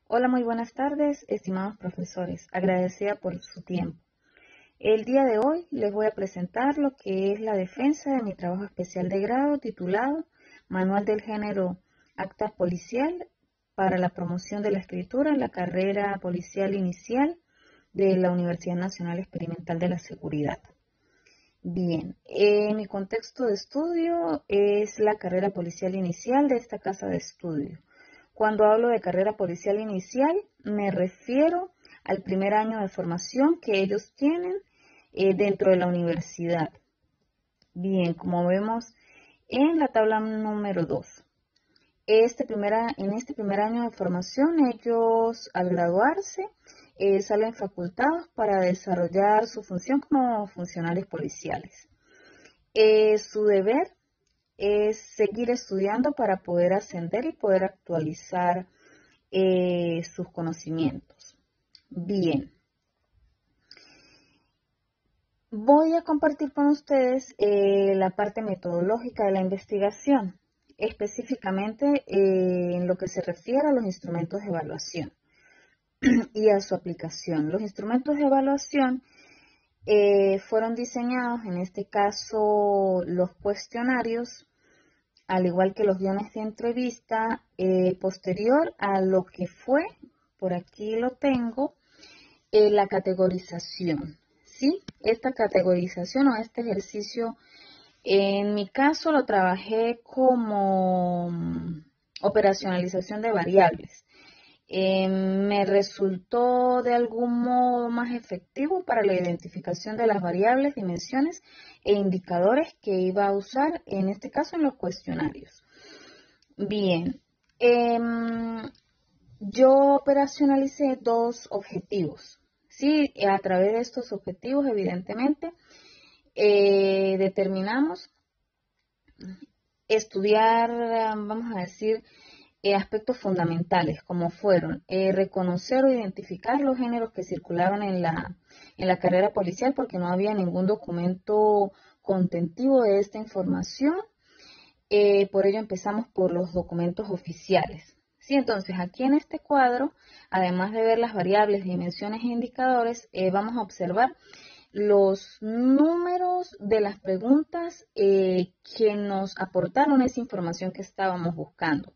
Hola, muy buenas tardes, estimados profesores. Agradecida por su tiempo. El día de hoy les voy a presentar lo que es la defensa de mi trabajo especial de grado titulado Manual del Género Acta Policial para la promoción de la escritura en la carrera policial inicial de la Universidad Nacional Experimental de la Seguridad. Bien, mi contexto de estudio es la carrera policial inicial de esta casa de estudio. Cuando hablo de carrera policial inicial, me refiero al primer año de formación que ellos tienen dentro de la universidad. Bien, como vemos en la tabla número 2. En este primer año de formación, ellos al graduarse salen facultados para desarrollar su función como funcionarios policiales. Su deber es seguir estudiando para poder ascender y poder actualizar sus conocimientos. Bien, voy a compartir con ustedes la parte metodológica de la investigación, específicamente en lo que se refiere a los instrumentos de evaluación y a su aplicación. Los instrumentos de evaluación fueron diseñados, en este caso, los cuestionarios, al igual que los guiones de entrevista, posterior a lo que fue, por aquí lo tengo, la categorización. ¿Sí? Esta categorización o este ejercicio, en mi caso lo trabajé como operacionalización de variables. Me resultó de algún modo más efectivo para la identificación de las variables, dimensiones e indicadores que iba a usar, en este caso en los cuestionarios. Bien, yo operacionalicé dos objetivos. Sí, a través de estos objetivos, evidentemente, determinamos estudiar, vamos a decir, aspectos fundamentales, como fueron reconocer o identificar los géneros que circulaban en la carrera policial, porque no había ningún documento contentivo de esta información. Por ello empezamos por los documentos oficiales. Sí, entonces aquí en este cuadro, además de ver las variables, dimensiones e indicadores, vamos a observar los números de las preguntas que nos aportaron esa información que estábamos buscando.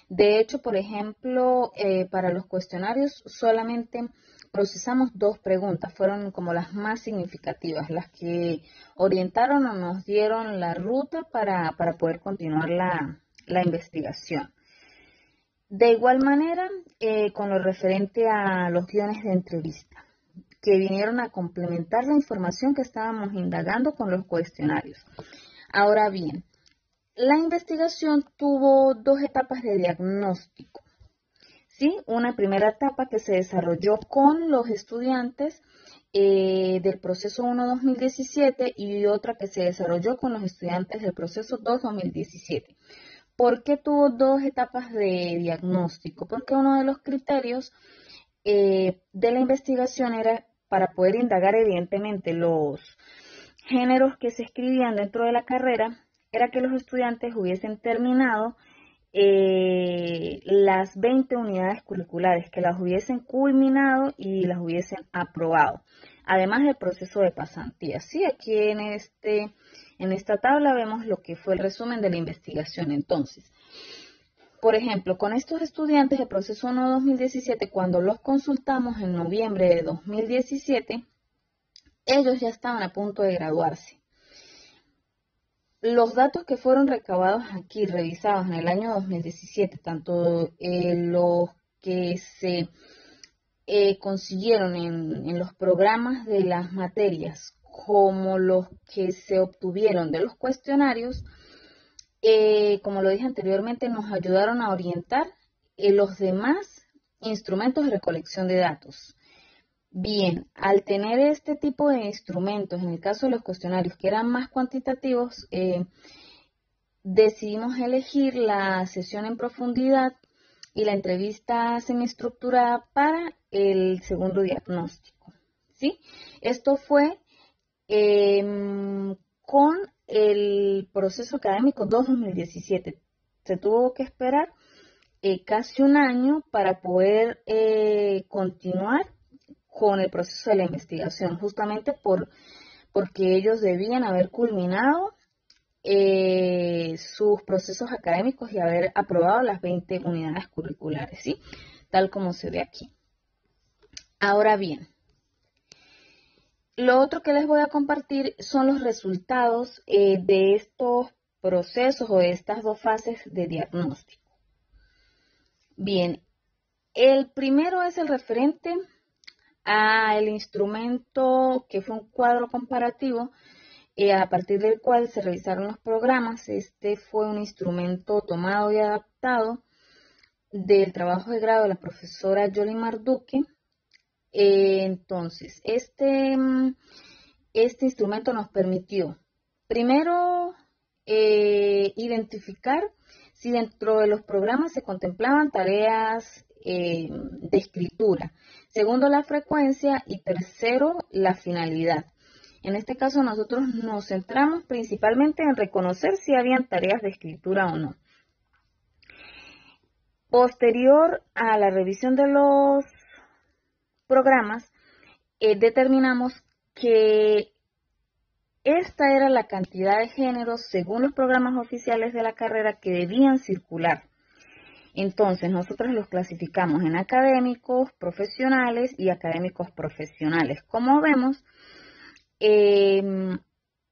De hecho, por ejemplo, para los cuestionarios solamente procesamos dos preguntas, fueron como las más significativas, las que orientaron o nos dieron la ruta para poder continuar la investigación. De igual manera, con lo referente a los guiones de entrevista, que vinieron a complementar la información que estábamos indagando con los cuestionarios. Ahora bien, la investigación tuvo dos etapas de diagnóstico. ¿Sí? Una primera etapa que se desarrolló con los estudiantes del proceso 1-2017 y otra que se desarrolló con los estudiantes del proceso 2-2017. ¿Por qué tuvo dos etapas de diagnóstico? Porque uno de los criterios de la investigación era para poder indagar evidentemente los géneros que se escribían dentro de la carrera, era que los estudiantes hubiesen terminado las 20 unidades curriculares, que las hubiesen culminado y las hubiesen aprobado, además del proceso de pasantía. Sí, aquí en esta tabla vemos lo que fue el resumen de la investigación. Entonces, por ejemplo, con estos estudiantes del proceso 1-2017, cuando los consultamos en noviembre de 2017, ellos ya estaban a punto de graduarse. Los datos que fueron recabados aquí, revisados en el año 2017, tanto los que se consiguieron en los programas de las materias como los que se obtuvieron de los cuestionarios, como lo dije anteriormente, nos ayudaron a orientar los demás instrumentos de recolección de datos. Bien, al tener este tipo de instrumentos, en el caso de los cuestionarios que eran más cuantitativos, decidimos elegir la sesión en profundidad y la entrevista semiestructurada para el segundo diagnóstico. ¿Sí? Esto fue con el proceso académico 2017. Se tuvo que esperar casi un año para poder continuar con el proceso de la investigación, justamente porque ellos debían haber culminado sus procesos académicos y haber aprobado las 20 unidades curriculares, ¿sí? Tal como se ve aquí. Ahora bien, lo otro que les voy a compartir son los resultados de estos procesos o de estas dos fases de diagnóstico. Bien, el primero es el referente al instrumento que fue un cuadro comparativo a partir del cual se realizaron los programas. Este fue un instrumento tomado y adaptado del trabajo de grado de la profesora Yolimar Duque. Entonces, este instrumento nos permitió, primero, identificar si dentro de los programas se contemplaban tareas de escritura. Segundo, la frecuencia. Y tercero, la finalidad. En este caso, nosotros nos centramos principalmente en reconocer si habían tareas de escritura o no. Posterior a la revisión de los programas, determinamos que esta era la cantidad de géneros según los programas oficiales de la carrera que debían circular. Entonces, nosotros los clasificamos en académicos, profesionales y académicos profesionales. Como vemos,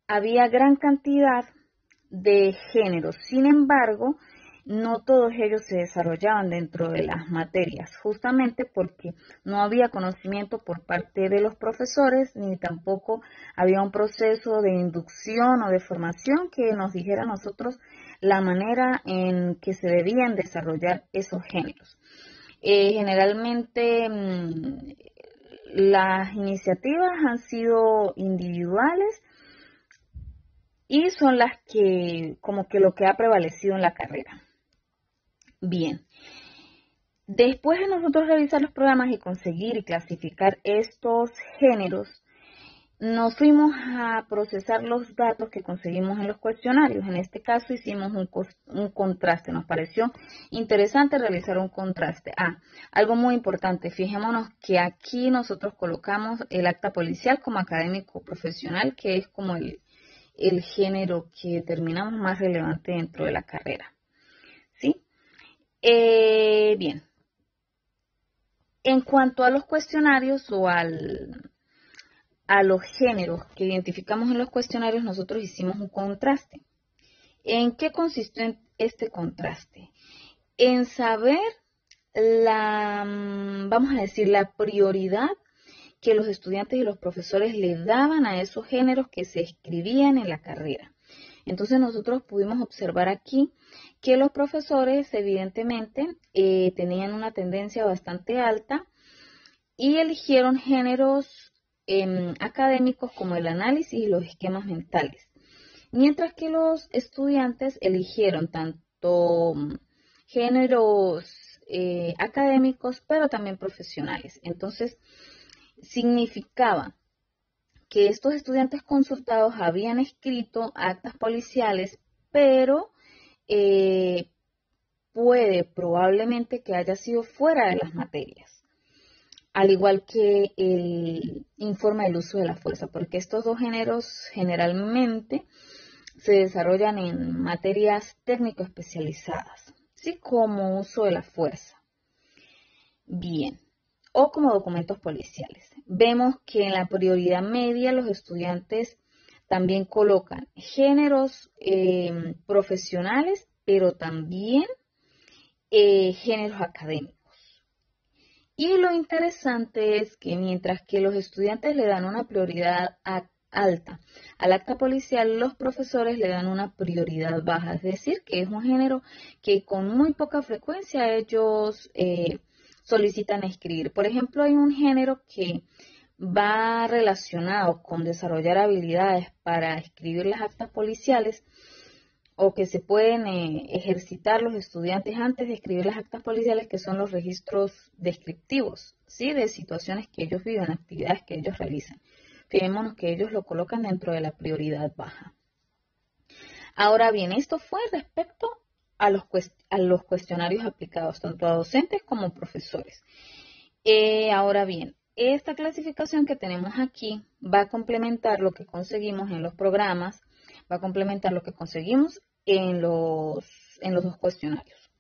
había gran cantidad de géneros. Sin embargo, no todos ellos se desarrollaban dentro de las materias, justamente porque no había conocimiento por parte de los profesores, ni tampoco había un proceso de inducción o de formación que nos dijera a nosotros la manera en que se debían desarrollar esos géneros. Generalmente las iniciativas han sido individuales y son las que, como que lo que ha prevalecido en la carrera. Bien, después de nosotros revisar los programas y conseguir y clasificar estos géneros, nos fuimos a procesar los datos que conseguimos en los cuestionarios. En este caso hicimos un contraste. Nos pareció interesante realizar un contraste. Algo muy importante, fijémonos que aquí nosotros colocamos el acta policial como académico profesional, que es como el género que determinamos más relevante dentro de la carrera. ¿Sí? Bien. En cuanto a los cuestionarios o a los géneros que identificamos en los cuestionarios, nosotros hicimos un contraste. ¿En qué consistió este contraste? En saber vamos a decir, la prioridad que los estudiantes y los profesores le daban a esos géneros que se escribían en la carrera. Entonces nosotros pudimos observar aquí que los profesores evidentemente tenían una tendencia bastante alta y eligieron géneros académicos como el análisis y los esquemas mentales, mientras que los estudiantes eligieron tanto géneros académicos pero también profesionales. Entonces significaba que estos estudiantes consultados habían escrito actas policiales, pero probablemente que haya sido fuera de las materias, al igual que el informe del uso de la fuerza, porque estos dos géneros generalmente se desarrollan en materias técnico especializadas, ¿sí? Como uso de la fuerza. Bien. O como documentos policiales. Vemos que en la prioridad media los estudiantes también colocan géneros profesionales, pero también géneros académicos. Y lo interesante es que mientras que los estudiantes le dan una prioridad alta al acta policial, los profesores le dan una prioridad baja, es decir, que es un género que con muy poca frecuencia ellos solicitan escribir. Por ejemplo, hay un género que va relacionado con desarrollar habilidades para escribir las actas policiales o que se pueden ejercitar los estudiantes antes de escribir las actas policiales, que son los registros descriptivos, ¿sí? De situaciones que ellos viven, actividades que ellos realizan. Fijémonos que ellos lo colocan dentro de la prioridad baja. Ahora bien, esto fue respecto a los cuestionarios aplicados tanto a docentes como profesores. Ahora bien, esta clasificación que tenemos aquí va a complementar lo que conseguimos en los programas, va a complementar lo que conseguimos en los dos cuestionarios.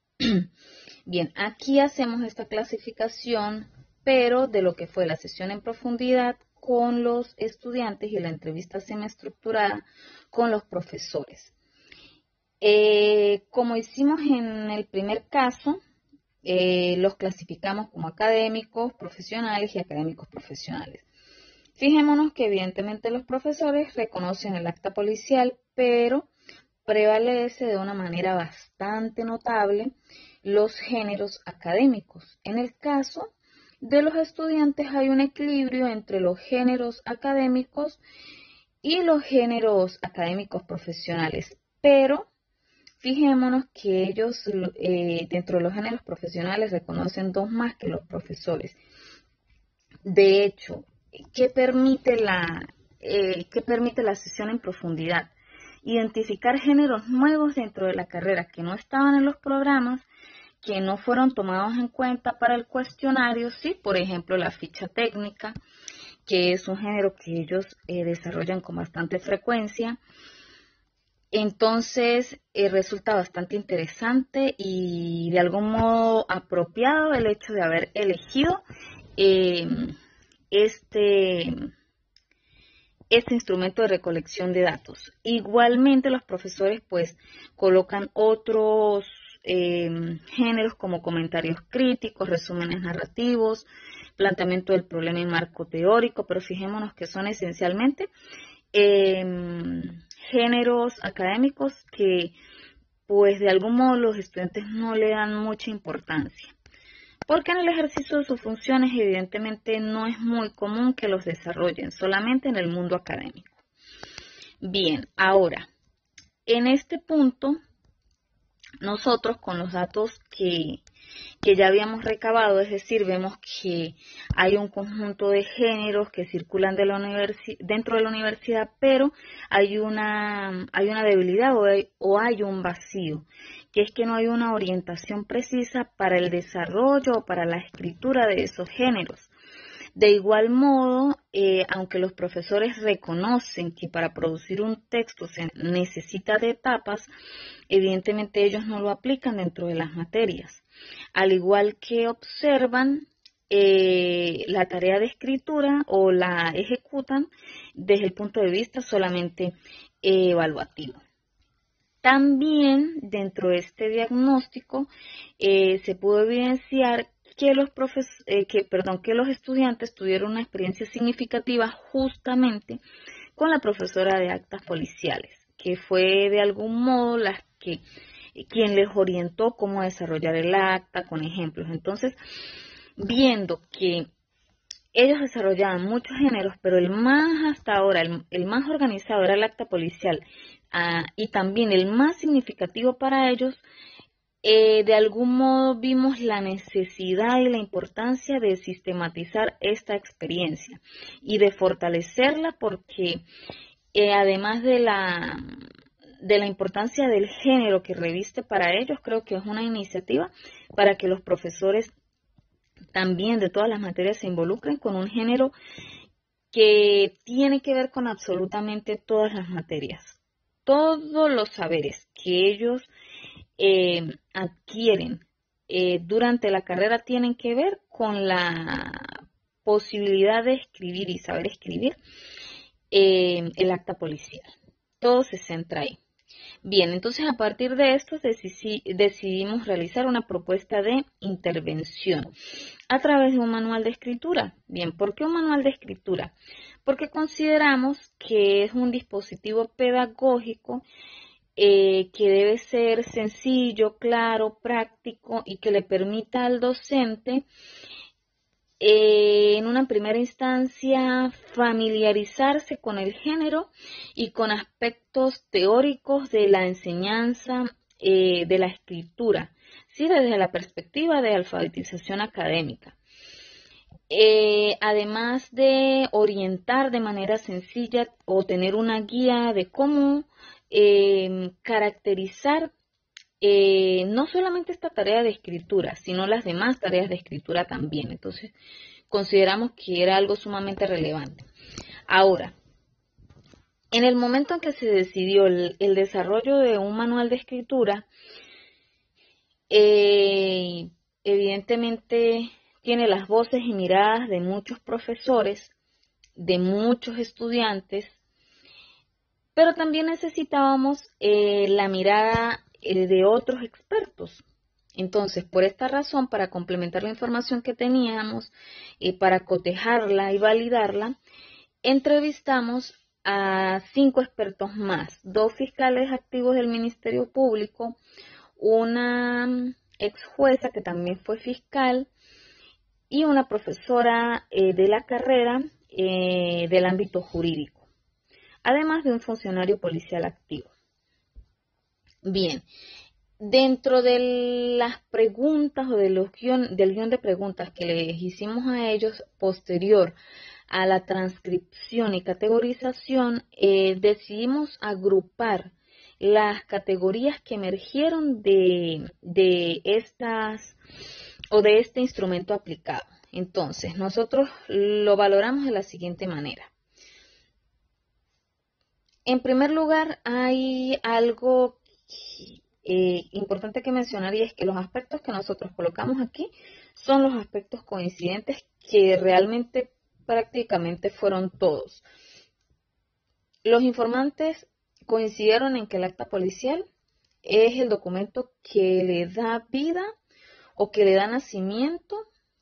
Bien, aquí hacemos esta clasificación, pero de lo que fue la sesión en profundidad con los estudiantes y la entrevista semiestructurada con los profesores. Como hicimos en el primer caso, los clasificamos como académicos profesionales y académicos profesionales. Fijémonos que evidentemente los profesores reconocen el acta policial, pero prevalece de una manera bastante notable los géneros académicos. En el caso de los estudiantes hay un equilibrio entre los géneros académicos y los géneros académicos profesionales, pero fijémonos que ellos dentro de los géneros profesionales reconocen dos más que los profesores. De hecho, ¿qué permite la sesión en profundidad? Identificar géneros nuevos dentro de la carrera que no estaban en los programas, que no fueron tomados en cuenta para el cuestionario, sí, por ejemplo, la ficha técnica, que es un género que ellos desarrollan con bastante frecuencia. Entonces, resulta bastante interesante y de algún modo apropiado el hecho de haber elegido este instrumento de recolección de datos. Igualmente, los profesores pues colocan otros géneros como comentarios críticos, resúmenes narrativos, planteamiento del problema en marco teórico, pero fijémonos que son esencialmente géneros académicos que pues de algún modo los estudiantes no le dan mucha importancia, porque en el ejercicio de sus funciones evidentemente no es muy común que los desarrollen, solamente en el mundo académico. Bien, ahora, en este punto, nosotros con los datos que ya habíamos recabado, es decir, vemos que hay un conjunto de géneros que circulan dentro de la universidad, pero hay una debilidad o hay un vacío, que es que no hay una orientación precisa para el desarrollo o para la escritura de esos géneros. De igual modo, aunque los profesores reconocen que para producir un texto se necesita de etapas, evidentemente ellos no lo aplican dentro de las materias. Al igual que observan la tarea de escritura o la ejecutan desde el punto de vista solamente evaluativo. También dentro de este diagnóstico se pudo evidenciar que los estudiantes tuvieron una experiencia significativa justamente con la profesora de actas policiales, que fue de algún modo quien les orientó cómo desarrollar el acta con ejemplos. Entonces, viendo que ellos desarrollaban muchos géneros, pero el más hasta ahora, el más organizado era el acta policial, y también el más significativo para ellos, de algún modo vimos la necesidad y la importancia de sistematizar esta experiencia y de fortalecerla porque además de la importancia del género que reviste para ellos, creo que es una iniciativa para que los profesores también de todas las materias se involucren con un género que tiene que ver con absolutamente todas las materias. Todos los saberes que ellos adquieren durante la carrera tienen que ver con la posibilidad de escribir y saber escribir el acta policial. Todo se centra ahí. Bien, entonces a partir de esto decidimos realizar una propuesta de intervención a través de un manual de escritura. Bien, ¿por qué un manual de escritura? Porque consideramos que es un dispositivo pedagógico que debe ser sencillo, claro, práctico y que le permita al docente en una primera instancia familiarizarse con el género y con aspectos teóricos de la enseñanza de la escritura, ¿sí? Desde la perspectiva de alfabetización académica. Además de orientar de manera sencilla o tener una guía de cómo caracterizar no solamente esta tarea de escritura, sino las demás tareas de escritura también. Entonces, consideramos que era algo sumamente relevante. Ahora, en el momento en que se decidió el desarrollo de un manual de escritura, evidentemente tiene las voces y miradas de muchos profesores, de muchos estudiantes, pero también necesitábamos la mirada de otros expertos. Entonces, por esta razón, para complementar la información que teníamos y para cotejarla y validarla, entrevistamos a 5 expertos más, 2 fiscales activos del Ministerio Público, una ex jueza que también fue fiscal y una profesora de la carrera del ámbito jurídico, además de un funcionario policial activo. Bien, dentro de las preguntas o del guión de preguntas que les hicimos a ellos posterior a la transcripción y categorización, decidimos agrupar las categorías que emergieron de estas o de este instrumento aplicado. Entonces, nosotros lo valoramos de la siguiente manera. En primer lugar, hay algo importante que mencionar, y es que los aspectos que nosotros colocamos aquí son los aspectos coincidentes que realmente prácticamente fueron todos. Los informantes coincidieron en que el acta policial es el documento que le da vida o que le da nacimiento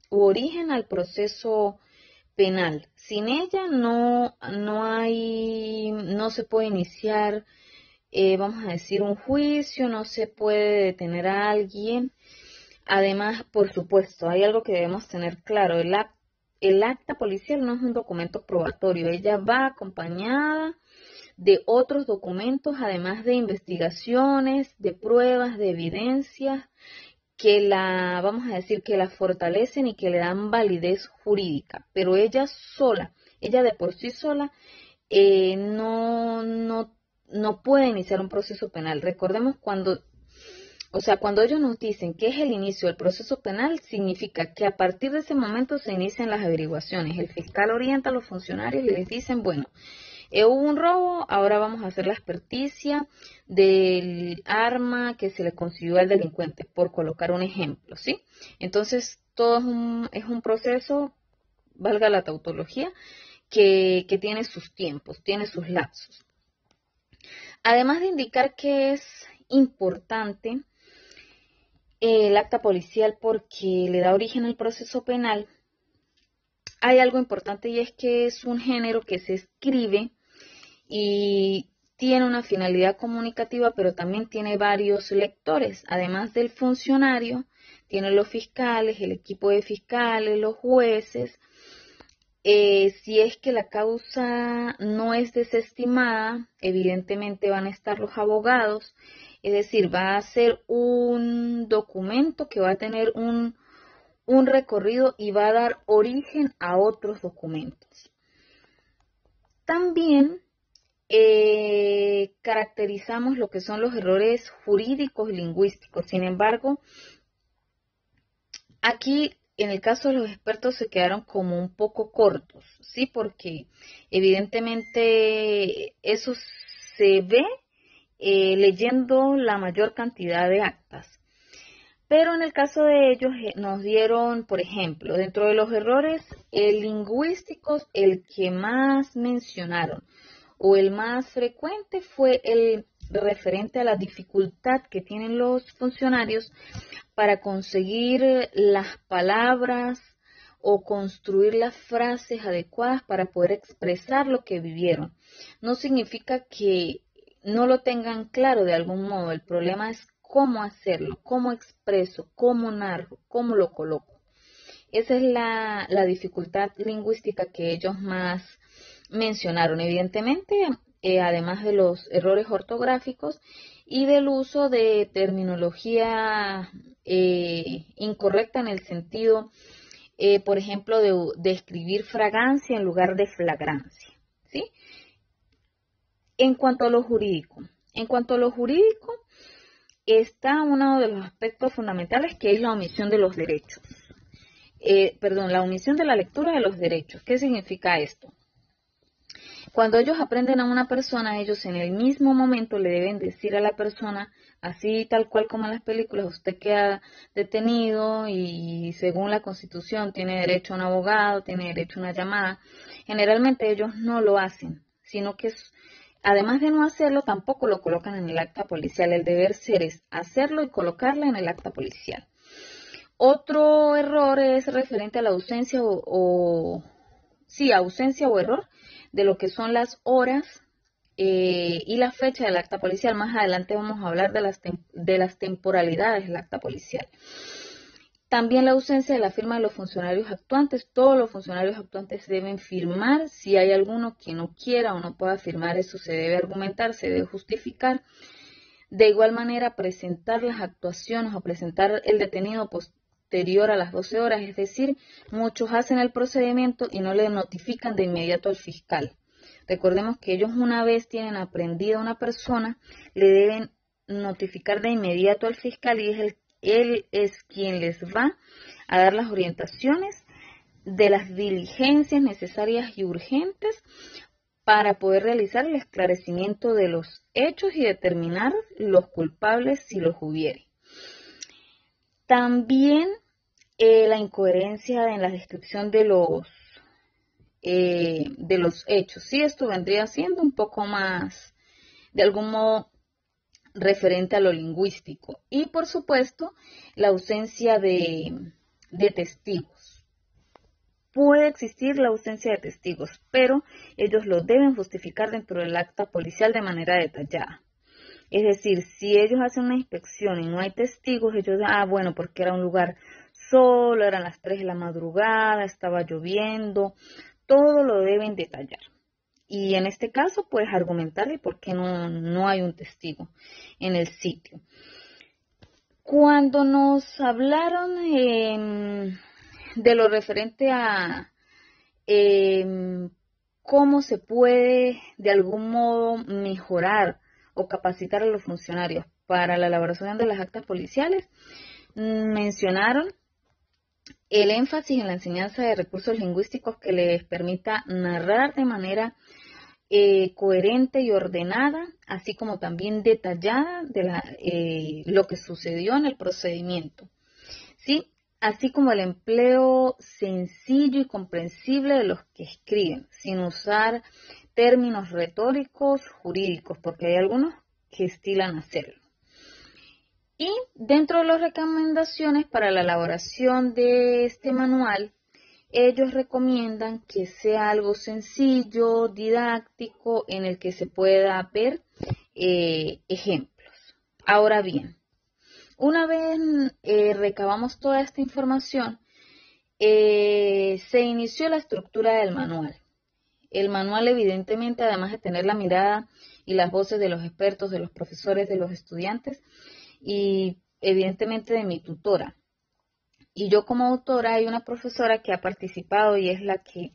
u origen al proceso penal. Sin ella no se puede iniciar, vamos a decir, un juicio, no se puede detener a alguien. Además, por supuesto, hay algo que debemos tener claro: el acta policial no es un documento probatorio, ella va acompañada de otros documentos, además de investigaciones, de pruebas, de evidencias que vamos a decir, que la fortalecen y que le dan validez jurídica, pero ella de por sí sola, no puede iniciar un proceso penal. Recordemos cuando ellos nos dicen que es el inicio del proceso penal, significa que a partir de ese momento se inician las averiguaciones. El fiscal orienta a los funcionarios y les dicen, bueno, hubo un robo, ahora vamos a hacer la experticia del arma que se le consiguió al delincuente, por colocar un ejemplo, ¿sí? Entonces, todo es un proceso, valga la tautología, que tiene sus tiempos, tiene sus lapsos. Además de indicar que es importante el acta policial porque le da origen al proceso penal, hay algo importante, y es que es un género que se escribe y tiene una finalidad comunicativa, pero también tiene varios lectores. Además del funcionario, tiene los fiscales, el equipo de fiscales, los jueces. Si es que la causa no es desestimada, evidentemente van a estar los abogados, es decir, va a ser un documento que va a tener un recorrido y va a dar origen a otros documentos. También caracterizamos lo que son los errores jurídicos y lingüísticos. Sin embargo, aquí en el caso de los expertos se quedaron como un poco cortos, ¿sí? Porque evidentemente eso se ve leyendo la mayor cantidad de actas. Pero en el caso de ellos nos dieron, por ejemplo, dentro de los errores lingüísticos, el que más mencionaron o el más frecuente fue el referente a la dificultad que tienen los funcionarios para conseguir las palabras o construir las frases adecuadas para poder expresar lo que vivieron. No significa que no lo tengan claro de algún modo, el problema es cómo hacerlo, cómo expreso, cómo narro, cómo lo coloco. Esa es la dificultad lingüística que ellos más mencionaron. Evidentemente, además de los errores ortográficos y del uso de terminología incorrecta en el sentido, por ejemplo, de escribir fragancia en lugar de flagrancia, ¿sí? En cuanto a lo jurídico, está uno de los aspectos fundamentales, que es la omisión de los derechos. La omisión de la lectura de los derechos. ¿Qué significa esto? Cuando ellos aprenden a una persona, ellos en el mismo momento le deben decir a la persona, así tal cual como en las películas, usted queda detenido y según la Constitución tiene derecho a un abogado, tiene derecho a una llamada. Generalmente ellos no lo hacen, sino que además de no hacerlo, tampoco lo colocan en el acta policial. El deber ser es hacerlo y colocarla en el acta policial. Otro error es referente a la ausencia ausencia o error de lo que son las horas y la fecha del acta policial. Más adelante vamos a hablar de las temporalidades del acta policial. También la ausencia de la firma de los funcionarios actuantes. Todos los funcionarios actuantes deben firmar. Si hay alguno que no quiera o no pueda firmar, eso se debe argumentar, se debe justificar. De igual manera, presentar las actuaciones o presentar el detenido posterior a las 12 horas, es decir, muchos hacen el procedimiento y no le notifican de inmediato al fiscal. Recordemos que ellos, una vez tienen aprendida a una persona, le deben notificar de inmediato al fiscal y él es quien les va a dar las orientaciones de las diligencias necesarias y urgentes para poder realizar el esclarecimiento de los hechos y determinar los culpables si los hubiere. También la incoherencia en la descripción de los hechos. Sí, esto vendría siendo un poco más, de algún modo, referente a lo lingüístico. Y, por supuesto, la ausencia de testigos. Puede existir la ausencia de testigos, pero ellos lo deben justificar dentro del acta policial de manera detallada. Es decir, si ellos hacen una inspección y no hay testigos, ellos dicen, bueno, porque era un lugar solo, eran las 3 de la madrugada, estaba lloviendo, todo lo deben detallar. Y en este caso, pues argumentarle por qué no hay un testigo en el sitio. Cuando nos hablaron de lo referente a cómo se puede de algún modo mejorar o capacitar a los funcionarios para la elaboración de las actas policiales, mencionaron el énfasis en la enseñanza de recursos lingüísticos que les permita narrar de manera coherente y ordenada, así como también detallada de lo que sucedió en el procedimiento, ¿sí? Así como el empleo sencillo y comprensible de los que escriben, sin usar términos retóricos jurídicos, porque hay algunos que estilan hacerlo. Y dentro de las recomendaciones para la elaboración de este manual, ellos recomiendan que sea algo sencillo, didáctico, en el que se pueda ver ejemplos. Ahora bien, una vez recabamos toda esta información, se inició la estructura del manual. El manual, evidentemente, además de tener la mirada y las voces de los expertos, de los profesores, de los estudiantes y evidentemente de mi tutora. Y yo como autora hay una profesora que ha participado y es la que,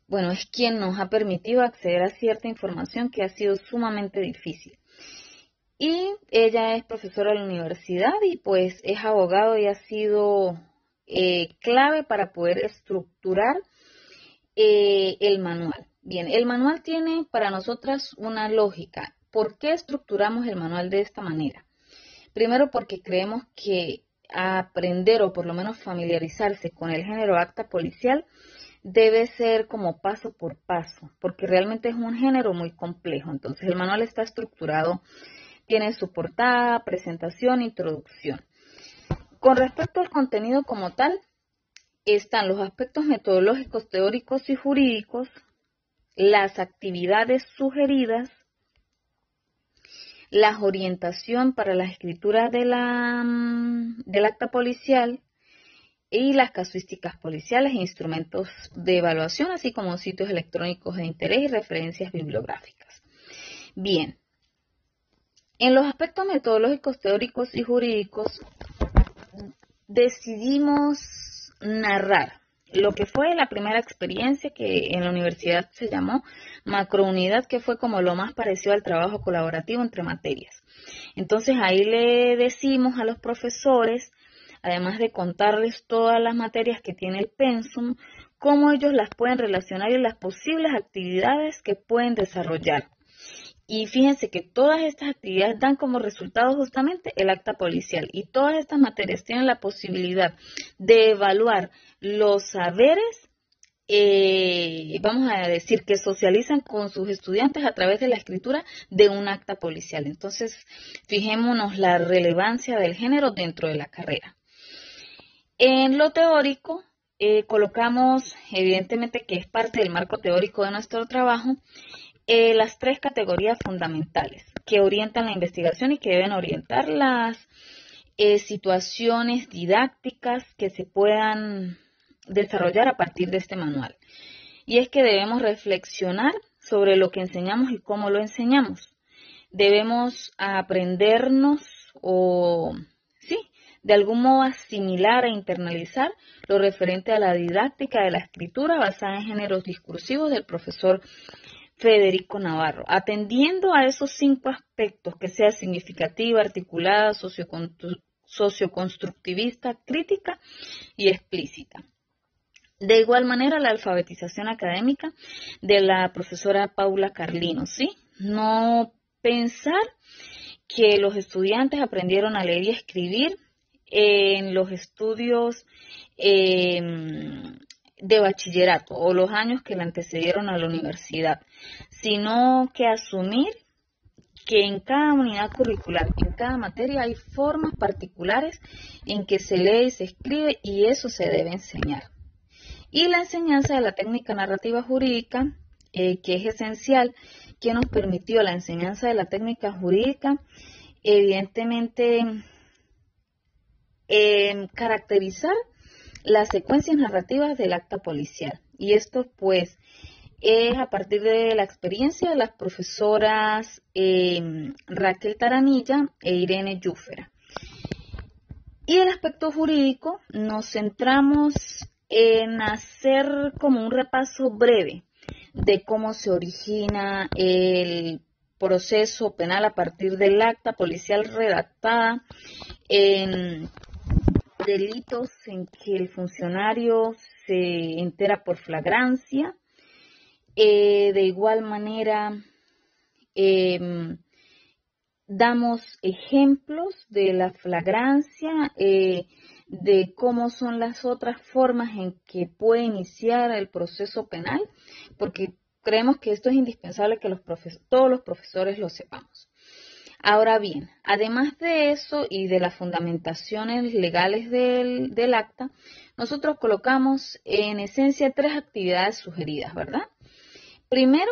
es quien nos ha permitido acceder a cierta información que ha sido sumamente difícil. Y ella es profesora de la universidad y pues es abogado y ha sido clave para poder estructurar el manual. Bien, el manual tiene para nosotras una lógica. ¿Por qué estructuramos el manual de esta manera? Primero porque creemos que aprender o por lo menos familiarizarse con el género acta policial debe ser como paso por paso, porque realmente es un género muy complejo. Entonces el manual está estructurado, tiene su portada, presentación, introducción. Con respecto al contenido como tal, están los aspectos metodológicos, teóricos y jurídicos, las actividades sugeridas, la orientación para la escritura del acta policial y las casuísticas policiales e instrumentos de evaluación, así como sitios electrónicos de interés y referencias bibliográficas. Bien, en los aspectos metodológicos, teóricos y jurídicos decidimos narrar lo que fue la primera experiencia que en la universidad se llamó macrounidad, que fue como lo más parecido al trabajo colaborativo entre materias. Entonces ahí le decimos a los profesores, además de contarles todas las materias que tiene el pensum, cómo ellos las pueden relacionar y las posibles actividades que pueden desarrollar. Y fíjense que todas estas actividades dan como resultado justamente el acta policial, y todas estas materias tienen la posibilidad de evaluar los saberes, vamos a decir, que socializan con sus estudiantes a través de la escritura de un acta policial. Entonces, fijémonos la relevancia del género dentro de la carrera. En lo teórico, colocamos, evidentemente que es parte del marco teórico de nuestro trabajo, las 3 categorías fundamentales que orientan la investigación y que deben orientar las situaciones didácticas que se puedan desarrollar a partir de este manual. Y es que debemos reflexionar sobre lo que enseñamos y cómo lo enseñamos. Debemos aprendernos o, sí, de algún modo asimilar e internalizar lo referente a la didáctica de la escritura basada en géneros discursivos del profesor Federico Navarro, atendiendo a esos 5 aspectos, que sea significativa, articulada, socioconstructivista, crítica y explícita. De igual manera, la alfabetización académica de la profesora Paula Carlino, ¿sí? No pensar que los estudiantes aprendieron a leer y escribir en los estudios de bachillerato o los años que le antecedieron a la universidad, sino que asumir que en cada unidad curricular, en cada materia, hay formas particulares en que se lee y se escribe, y eso se debe enseñar. Y la enseñanza de la técnica narrativa jurídica, que es esencial, que nos permitió la enseñanza de la técnica jurídica, evidentemente caracterizar las secuencias narrativas del acta policial. Y esto pues es a partir de la experiencia de las profesoras Raquel Taranilla e Irene Yúfera. Y el aspecto jurídico nos centramos en hacer como un repaso breve de cómo se origina el proceso penal a partir del acta policial redactada en delitos en que el funcionario se entera por flagrancia. De igual manera, damos ejemplos de la flagrancia, de cómo son las otras formas en que puede iniciar el proceso penal, porque creemos que esto es indispensable que todos los profesores lo sepamos. Ahora bien, además de eso y de las fundamentaciones legales del acta, nosotros colocamos en esencia 3 actividades sugeridas, ¿verdad? Primero,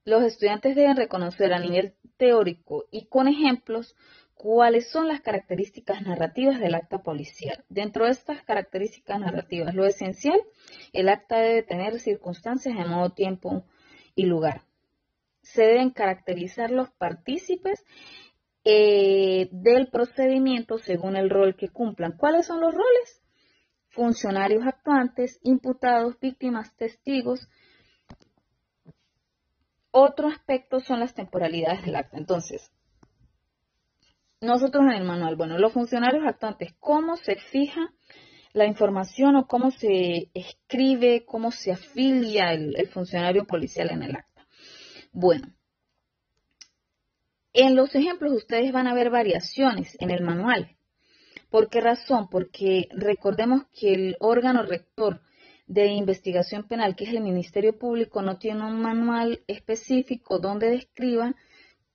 los estudiantes deben reconocer a nivel teórico y con ejemplos cuáles son las características narrativas del acta policial. Dentro de estas características narrativas, lo esencial, el acta debe tener circunstancias de modo, tiempo y lugar. Se deben caracterizar los partícipes del procedimiento según el rol que cumplan. ¿Cuáles son los roles? Funcionarios actuantes, imputados, víctimas, testigos. Otro aspecto son las temporalidades del acta. Entonces, nosotros en el manual, bueno, los funcionarios actuantes, ¿cómo se fija la información o cómo se escribe, cómo se afilia el funcionario policial en el acta? Bueno, en los ejemplos ustedes van a ver variaciones en el manual. ¿Por qué razón? Porque recordemos que el órgano rector de investigación penal, que es el Ministerio Público, no tiene un manual específico donde describa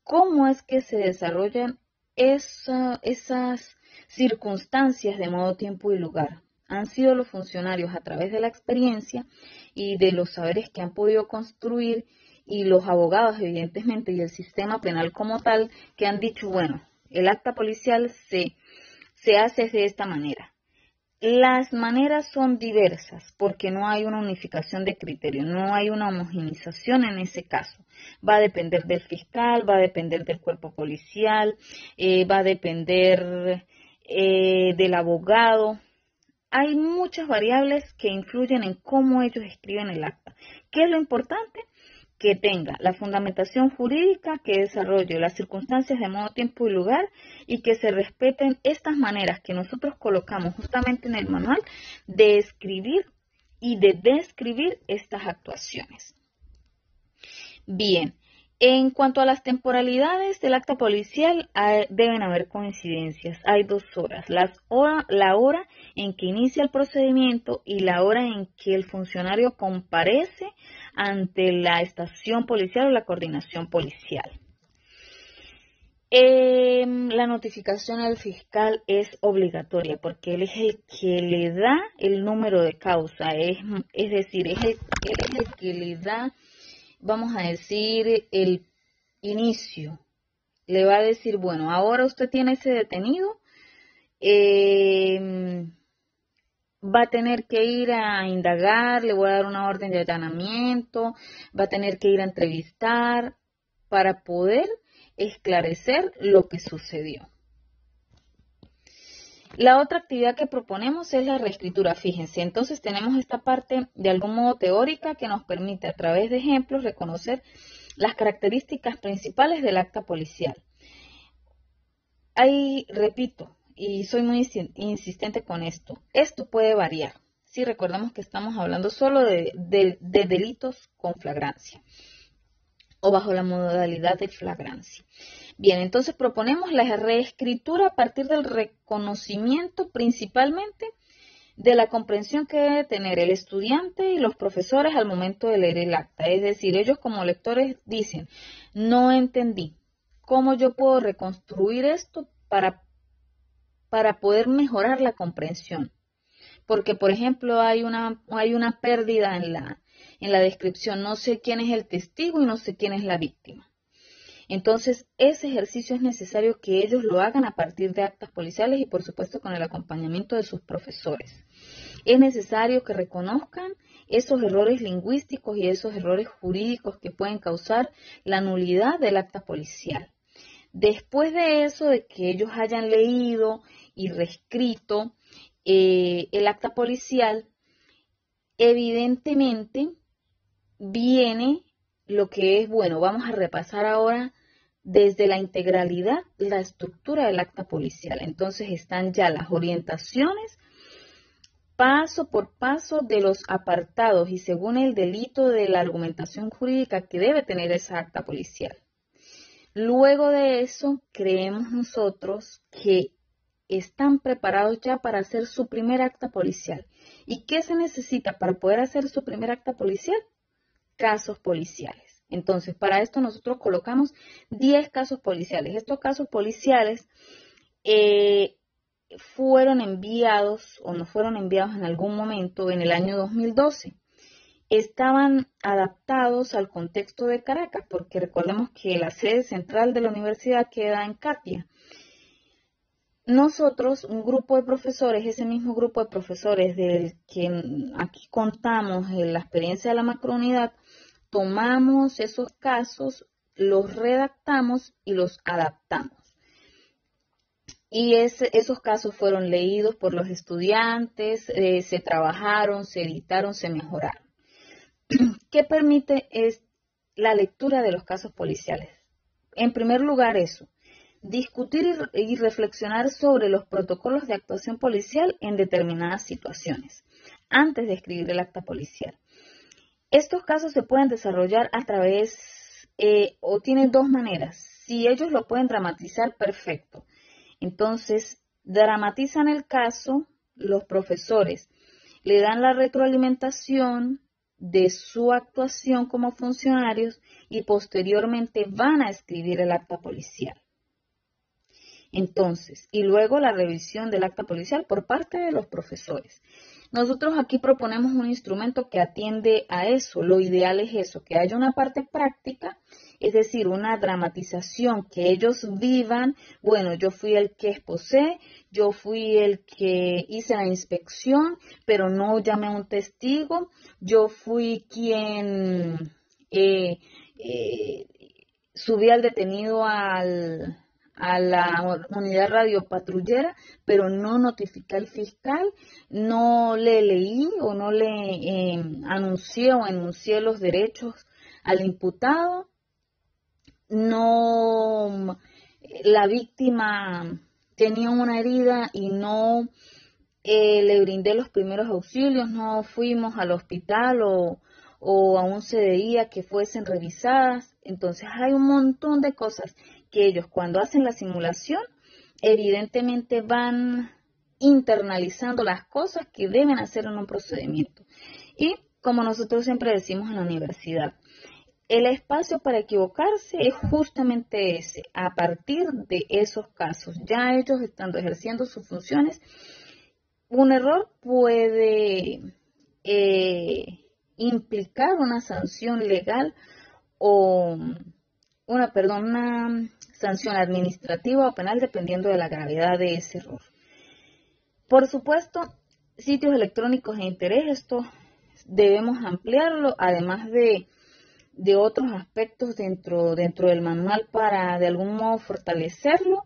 cómo es que se desarrollan esas circunstancias de modo, tiempo y lugar. Han sido los funcionarios, a través de la experiencia y de los saberes que han podido construir, y los abogados, evidentemente, y el sistema penal como tal, que han dicho, bueno, el acta policial se hace de esta manera. Las maneras son diversas porque no hay una unificación de criterio, no hay una homogenización en ese caso. Va a depender del fiscal, va a depender del cuerpo policial, va a depender del abogado. hay muchas variables que influyen en cómo ellos escriben el acta. ¿Qué es lo importante? Que tenga la fundamentación jurídica, que desarrolle las circunstancias de modo, tiempo y lugar y que se respeten estas maneras que nosotros colocamos justamente en el manual de escribir y de describir estas actuaciones. Bien, en cuanto a las temporalidades del acta policial, deben haber coincidencias. Hay 2 horas, la hora en que inicia el procedimiento y la hora en que el funcionario comparece ante la estación policial o la coordinación policial. La notificación al fiscal es obligatoria porque él es el que le da el número de causa, es decir, él es el que le da, vamos a decir, el inicio. Le va a decir, bueno, ahora usted tiene ese detenido, va a tener que ir a indagar, le voy a dar una orden de allanamiento, va a tener que ir a entrevistar para poder esclarecer lo que sucedió. La otra actividad que proponemos es la reescritura. Fíjense, entonces tenemos esta parte de algún modo teórica que nos permite a través de ejemplos reconocer las características principales del acta policial. Ahí repito, y soy muy insistente con esto puede variar. Si recordamos que estamos hablando solo de delitos con flagrancia o bajo la modalidad de flagrancia. Bien, entonces proponemos la reescritura a partir del reconocimiento principalmente de la comprensión que debe tener el estudiante y los profesores al momento de leer el acta. Es decir, ellos como lectores dicen, no entendí, ¿cómo yo puedo reconstruir esto para poder mejorar la comprensión? Porque, por ejemplo, hay una pérdida en la descripción, no sé quién es el testigo y no sé quién es la víctima. Entonces, ese ejercicio es necesario que ellos lo hagan a partir de actas policiales y, por supuesto, con el acompañamiento de sus profesores. Es necesario que reconozcan esos errores lingüísticos y esos errores jurídicos que pueden causar la nulidad del acta policial. Después de eso, de que ellos hayan leído y reescrito el acta policial, evidentemente viene lo que es, bueno, vamos a repasar ahora desde la integralidad la estructura del acta policial. Entonces están ya las orientaciones paso por paso de los apartados y según el delito de la argumentación jurídica que debe tener esa acta policial. Luego de eso, creemos nosotros que están preparados ya para hacer su primer acta policial. ¿Y qué se necesita para poder hacer su primer acta policial? Casos policiales. Entonces, para esto nosotros colocamos 10 casos policiales. Estos casos policiales fueron enviados o no fueron enviados en algún momento en el año 2012. Estaban adaptados al contexto de Caracas, porque recordemos que la sede central de la universidad queda en Catia. Nosotros, un grupo de profesores, ese mismo grupo de profesores del que aquí contamos en la experiencia de la macrounidad, tomamos esos casos, los redactamos y los adaptamos. Y esos casos fueron leídos por los estudiantes, se trabajaron, se editaron, se mejoraron. ¿Qué permite es la lectura de los casos policiales? En primer lugar, eso. Discutir y reflexionar sobre los protocolos de actuación policial en determinadas situaciones, antes de escribir el acta policial. Estos casos se pueden desarrollar a través, o tienen 2 maneras. Si ellos lo pueden dramatizar, perfecto. Entonces, dramatizan el caso, los profesores le dan la retroalimentación de su actuación como funcionarios y posteriormente van a escribir el acta policial. Entonces, y luego la revisión del acta policial por parte de los profesores. Nosotros aquí proponemos un instrumento que atiende a eso. Lo ideal es eso, que haya una parte práctica, es decir, una dramatización, que ellos vivan. Bueno, yo fui el que exposé, yo fui el que hice la inspección, pero no llamé a un testigo, yo fui quien subí al detenido al a la unidad radiopatrullera, pero no notifiqué al fiscal, no le leí o no le anuncié o enuncié los derechos al imputado, no, la víctima tenía una herida y no le brindé los primeros auxilios, no fuimos al hospital o a un CDI a que fuesen revisadas. Entonces hay un montón de cosas que ellos cuando hacen la simulación evidentemente van internalizando las cosas que deben hacer en un procedimiento. Y como nosotros siempre decimos en la universidad, el espacio para equivocarse es justamente ese, a partir de esos casos, ya ellos estando ejerciendo sus funciones. Un error puede implicar una sanción legal o una sanción administrativa o penal dependiendo de la gravedad de ese error. Por supuesto, sitios electrónicos de interés, esto debemos ampliarlo, además de otros aspectos dentro del manual para de algún modo fortalecerlo.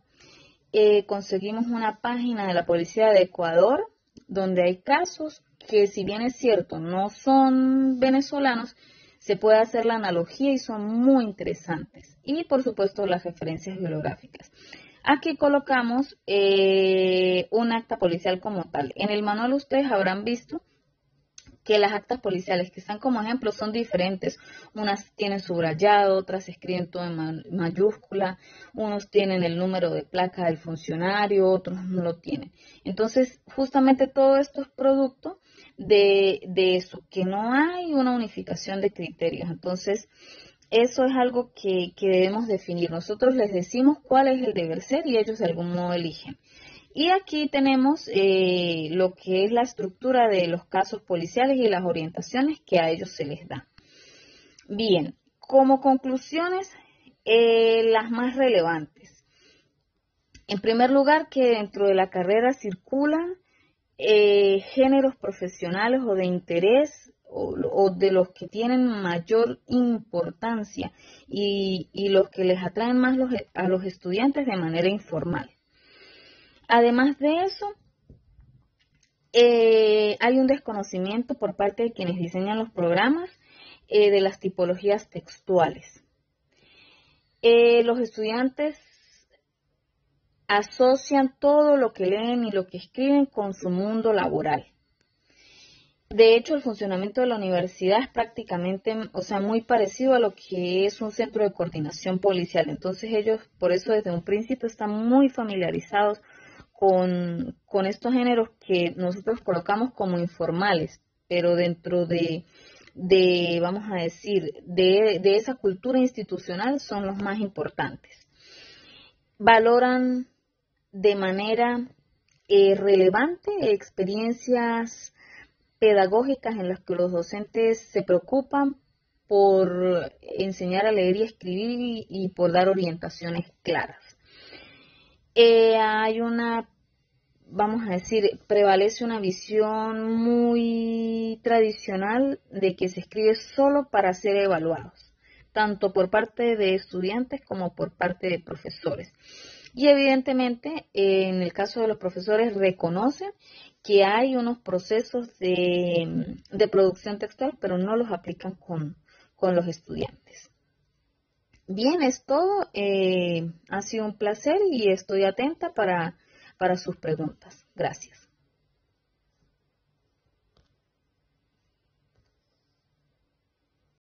Conseguimos una página de la Policía de Ecuador donde hay casos que, si bien es cierto, no son venezolanos, se puede hacer la analogía y son muy interesantes. Y, por supuesto, las referencias bibliográficas. Aquí colocamos un acta policial como tal. En el manual ustedes habrán visto que las actas policiales que están como ejemplo son diferentes. Unas tienen subrayado, otras escriben todo en mayúscula, unos tienen el número de placa del funcionario, otros no lo tienen. Entonces, justamente todo esto es producto de eso, que no hay una unificación de criterios. Entonces, eso es algo que debemos definir. Nosotros les decimos cuál es el deber ser y ellos de algún modo eligen. Y aquí tenemos lo que es la estructura de los casos policiales y las orientaciones que a ellos se les da. Bien, como conclusiones, las más relevantes. En primer lugar, que dentro de la carrera circulan géneros profesionales o de interés o de los que tienen mayor importancia y los que les atraen más a los estudiantes de manera informal. Además de eso, hay un desconocimiento por parte de quienes diseñan los programas de las tipologías textuales. Los estudiantes asocian todo lo que leen y lo que escriben con su mundo laboral. De hecho, el funcionamiento de la universidad es prácticamente, muy parecido a lo que es un centro de coordinación policial. Entonces ellos, por eso desde un principio, están muy familiarizados con estos géneros que nosotros colocamos como informales, pero dentro de vamos a decir, de esa cultura institucional son los más importantes. Valoran de manera relevante experiencias pedagógicas en las que los docentes se preocupan por enseñar a leer y escribir y por dar orientaciones claras. Hay vamos a decir, prevalece una visión muy tradicional de que se escribe solo para ser evaluados, tanto por parte de estudiantes como por parte de profesores. Y evidentemente, en el caso de los profesores, reconocen que hay unos procesos de producción textual, pero no los aplican con los estudiantes. Bien, es todo. Ha sido un placer y estoy atenta para sus preguntas. Gracias.